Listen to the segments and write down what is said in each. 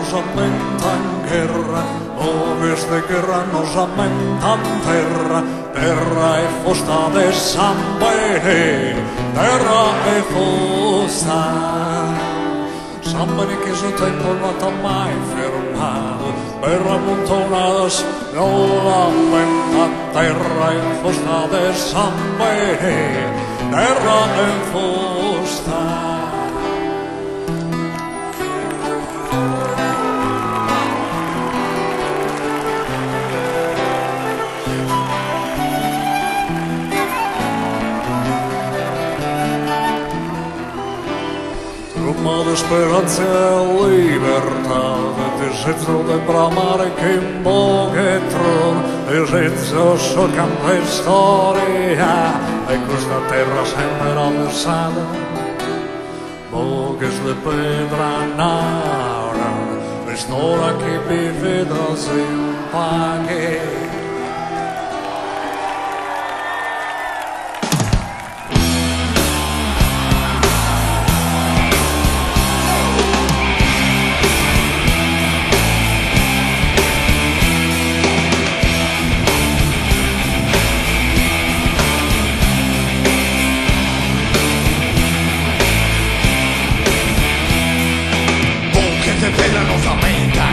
penosamente in guerra, Boghes de Pedra nos aumentan terra, terra e fosta de sangue, terra e fosta. Sangue che su tempo non t'ha mai fermato, per amontonadas non l'aumenta, terra e fosta de sangue, terra e fosta. Primma de speranza e libertà, desejo de bramare che in Boghetron, desejo so campo e storia, e questa terra sempre avversata. Boghes de Pedra nara, quest'ora che vive da simpaghe. Boghes de Pedra nos aumenta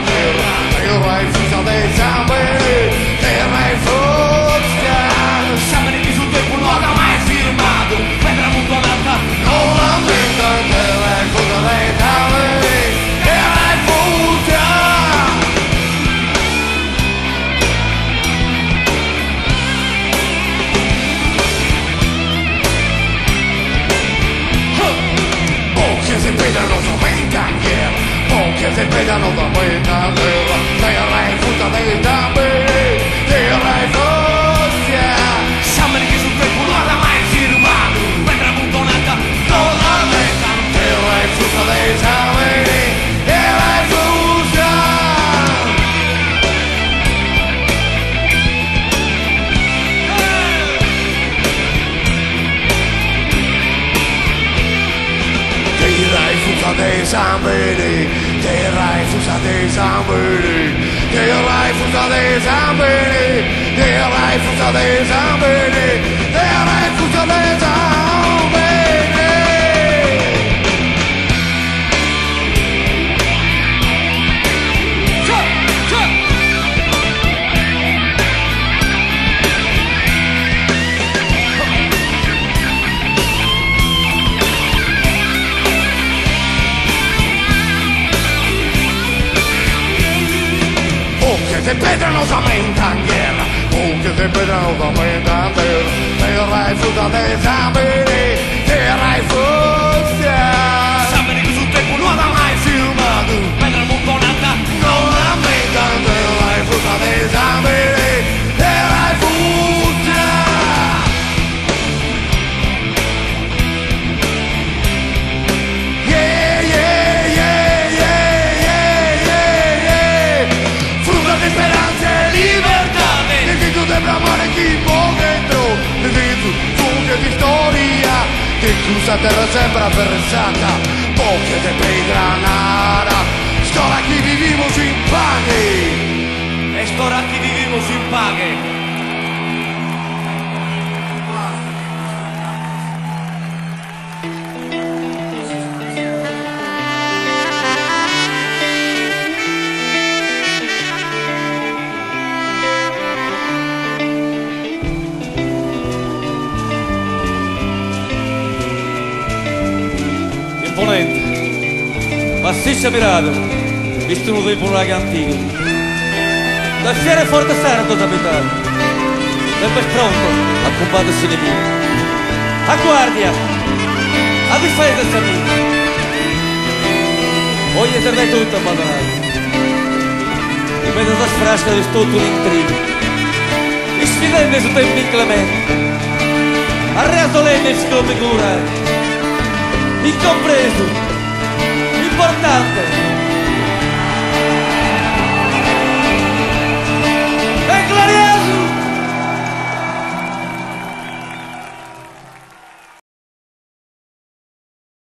terra, terra e fusta de sangue, terra e fosta. Sangue che sul tempo non ha mai firmato, pedra amontonata non l'aumenta, terra e fusta de sangue, terra e fosta. Boghes de Pedra nos aumenta guerra, Boghes de Pedra nos aumenta terra, terra e fusta de sangue, terra e fosta. Sangue che sul tempo non ha mai firmato, pedra amontonata non l'aumenta, terra e fusta de sangue, terra e fosta. Terra e fusta de sangue, terra e fusta de sangue, terra e fusta de sangue, terra e fusta de sangue, terra e fusta de sangue. Boghes de Pedra nos aumenta en guerra, Boghes de Pedra nos aumenta en terra, terra e fusta de sangue, terra e fosta. Sangue che sul tempo non ha mai firmato, pedra amontonata non l'aumenta, terra e fusta de sangue, terra e fosta. Yeah, yeah, yeah, yeah, yeah, yeah, yeah. Frutta di speranza e libertà, desejo de bramare chi in Boghetron, desejo fughe di storia, che cruza terra sempre avversata. Boghes de Pedra nara, stora chi vivimos in pace, e stora chi vivimos in pace. Imponente, massiccia pirata, visto uno tempo un antico. Da fiere forte sardo capitano, sempre pronto a combattersi nemico. A guardia, a difesa amico. Oggi serve tutto abbandonato. In mezzo alla sfrasca di Tottu l'intrigo, e sfidando su tempi inclementi, arreatolendo il scopo curati, incompreso, importante,